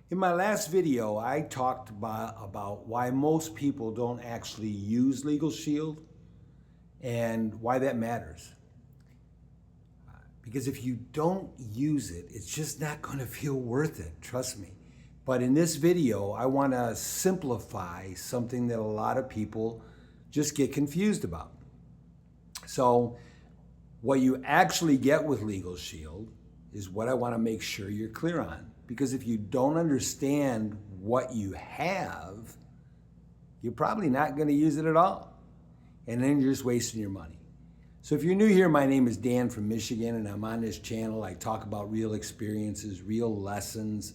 In my last video, I talked about why most people don't actually use LegalShield and why that matters. Because if you don't use it, it's just not going to feel worth it, trust me. But in this video, I want to simplify something that a lot of people just get confused about. So what you actually get with LegalShield is what I want to make sure you're clear on. Because if you don't understand what you have, you're probably not going to use it at all. And then you're just wasting your money. So if you're new here, my name is Dan from Michigan, and I'm on this channel. I talk about real experiences, real lessons,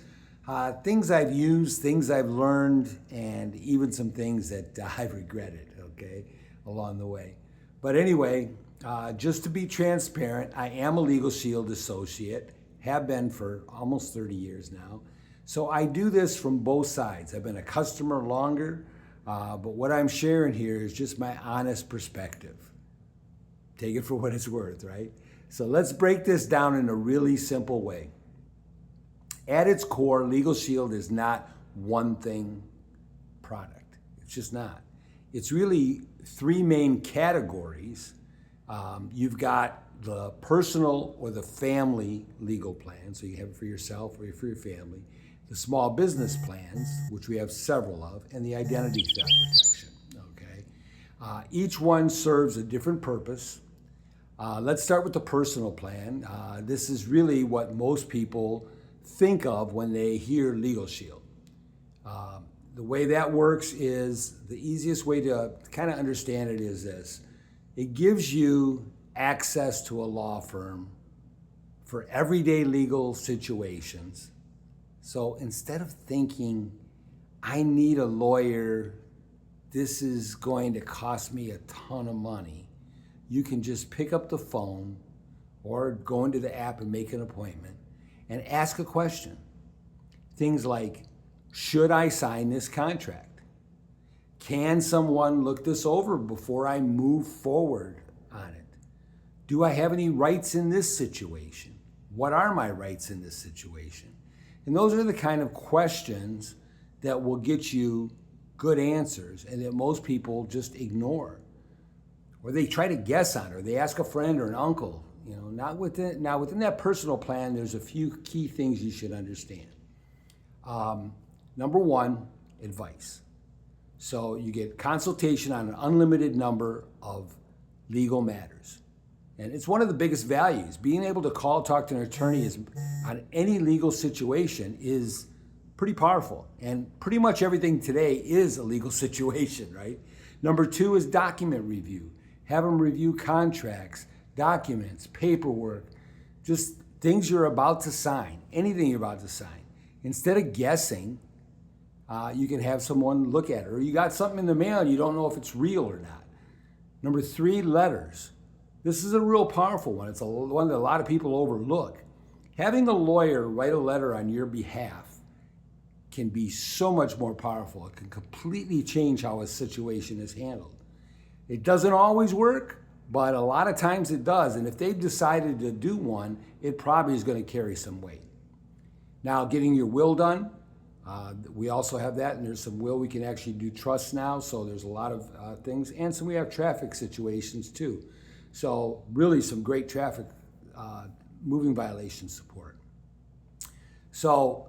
things I've used, things I've learned, and even some things that I've regretted, okay, along the way. But anyway, just to be transparent, I am a LegalShield associate, have been for almost 30 years now. So I do this from both sides. I've been a customer longer, but what I'm sharing here is just my honest perspective. Take it for what it's worth, right? So let's break this down in a really simple way. At its core, LegalShield is not one thing product. It's just not. It's really three main categories. You've got the personal or the family legal plan, so you have it for yourself or for your family, the small business plans, which we have several of, and the identity theft protection, okay? Each one serves a different purpose. Let's start with the personal plan. This is really what most people think of when they hear LegalShield. The way that works is, the easiest way to kind of understand it is this. It gives you access to a law firm for everyday legal situations. So instead of thinking, I need a lawyer, this is going to cost me a ton of money, you can just pick up the phone or go into the app and make an appointment and ask a question. Things like, should I sign this contract? Can someone look this over before I move forward on it? Do I have any rights in this situation? What are my rights in this situation? And those are the kind of questions that will get you good answers and that most people just ignore. Or they try to guess on, or they ask a friend or an uncle. You know, not within, now within that personal plan, there's a few key things you should understand. Number one, advice. So you get consultation on an unlimited number of legal matters. And it's one of the biggest values. Being able to call, talk to an attorney on any legal situation is pretty powerful. And pretty much everything today is a legal situation, right? Number two is document review. Have them review contracts, documents, paperwork, just things you're about to sign, anything you're about to sign. Instead of guessing, you can have someone look at it. Or you got something in the mail and you don't know if it's real or not. Number three, letters. This is a real powerful one. It's one that a lot of people overlook. Having a lawyer write a letter on your behalf can be so much more powerful. It can completely change how a situation is handled. It doesn't always work, but a lot of times it does. And if they've decided to do one, it probably is going to carry some weight. Now, getting your will done, we also have that, and there's some will. We can actually do trusts now, so there's a lot of things. And so we have traffic situations too. So really some great traffic moving violation support. So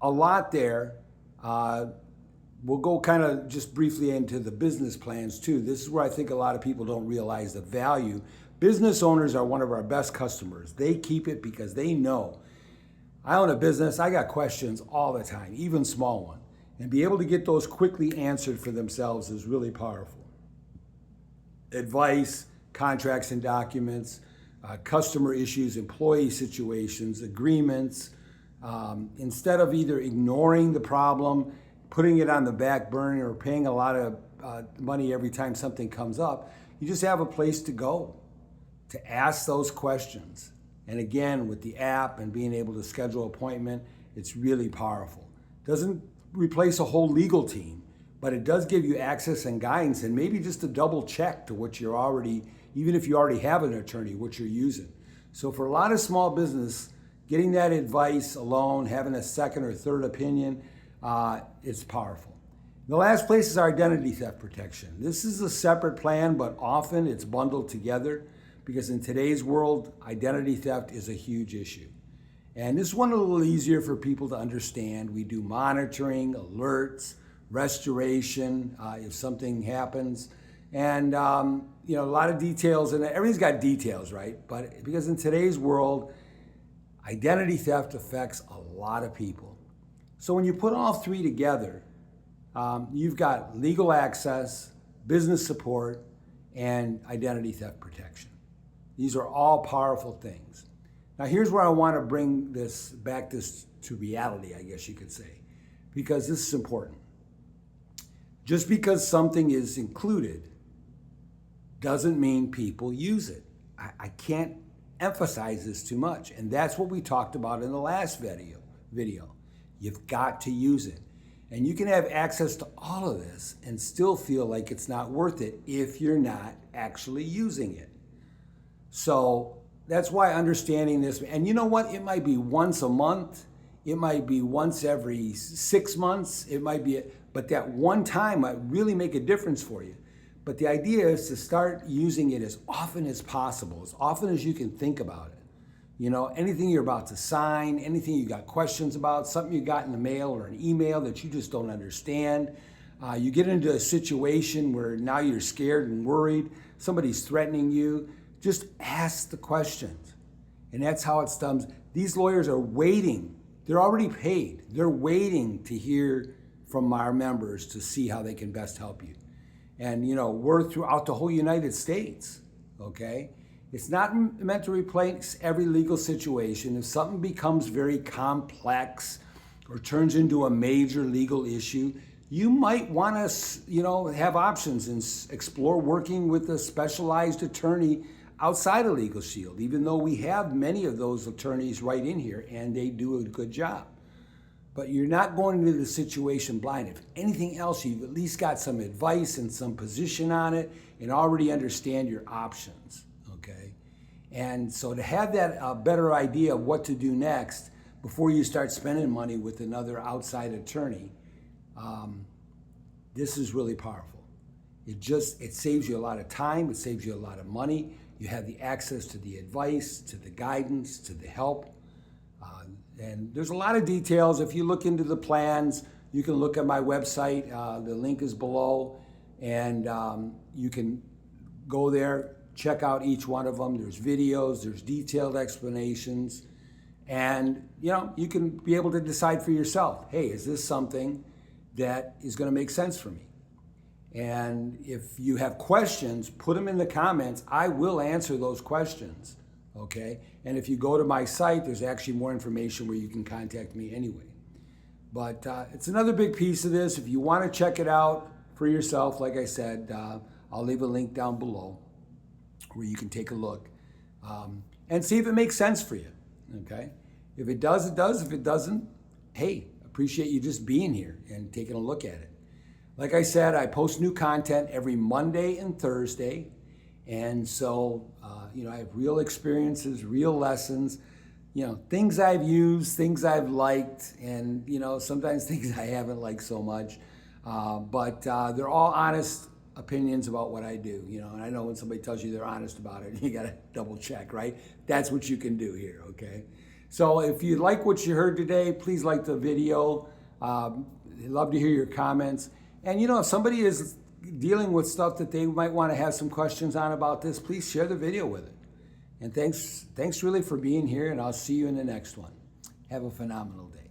a lot there. We'll go kind of just briefly into the business plans too. This is where I think a lot of people don't realize the value. Business owners are one of our best customers. They keep it because they know, I own a business, I got questions all the time, even small ones. And be able to get those quickly answered for themselves is really powerful. Advice, contracts and documents, customer issues, employee situations, agreements. Instead of either ignoring the problem, putting it on the back burner, or paying a lot of money every time something comes up, you just have a place to go to ask those questions. And again, with the app and being able to schedule an appointment, it's really powerful. Doesn't replace a whole legal team, but it does give you access and guidance, and maybe just a double check to what you're already, even if you already have an attorney, what you're using. So for a lot of small business, getting that advice alone, having a second or third opinion, it's powerful. The last place is our identity theft protection. This is a separate plan, but often it's bundled together because in today's world, identity theft is a huge issue. And this one a little easier for people to understand. We do monitoring, alerts, restoration, if something happens. And a lot of details, and everything's got details, right? But because in today's world, identity theft affects a lot of people. So when you put all three together, you've got legal access, business support, and identity theft protection. These are all powerful things. Now here's where I want to bring this back to reality, I guess you could say, because this is important. Just because something is included doesn't mean people use it. I can't emphasize this too much, and that's what we talked about in the last video. You've got to use it. And you can have access to all of this and still feel like it's not worth it if you're not actually using it. So that's why understanding this, and you know what? It might be once a month. It might be once every 6 months. It might be, but that one time might really make a difference for you. But the idea is to start using it as often as possible, as often as you can think about it. You know, anything you're about to sign, anything you got questions about, something you got in the mail or an email that you just don't understand. You get into a situation where now you're scared and worried, somebody's threatening you, just ask the questions. And that's how it's done. These lawyers are waiting. They're already paid. They're waiting to hear from our members to see how they can best help you. And, we're throughout the whole United States, okay? It's not meant to replace every legal situation. If something becomes very complex or turns into a major legal issue, you might want to, have options and explore working with a specialized attorney outside of LegalShield, even though we have many of those attorneys right in here and they do a good job. But you're not going into the situation blind. If anything else, you've at least got some advice and some position on it and already understand your options. Okay, and so to have that better idea of what to do next before you start spending money with another outside attorney, this is really powerful. It saves you a lot of time, it saves you a lot of money. You have the access to the advice, to the guidance, to the help. And there's a lot of details. If you look into the plans, you can look at my website. The link is below, and you can go there, check out each one of them. There's videos, there's detailed explanations, and you can be able to decide for yourself, hey, is this something that is going to make sense for me? And if you have questions, put them in the comments. I will answer those questions, okay? And if you go to my site, there's actually more information where you can contact me anyway. But it's another big piece of this. If you want to check it out for yourself, like I said, I'll leave a link down below where you can take a look and see if it makes sense for you, okay? If it does, it does. If it doesn't, hey, appreciate you just being here and taking a look at it. Like I said, I post new content every Monday and Thursday. And so, I have real experiences, real lessons, things I've used, things I've liked, and, sometimes things I haven't liked so much. But they're all honest opinions about what I do, and I know when somebody tells you they're honest about it, you got to double check, right? That's what you can do here, okay? So if you like what you heard today, please like the video. I'd love to hear your comments. And, if somebody is dealing with stuff that they might want to have some questions on about this, please share the video with it. And thanks really for being here, and I'll see you in the next one. Have a phenomenal day.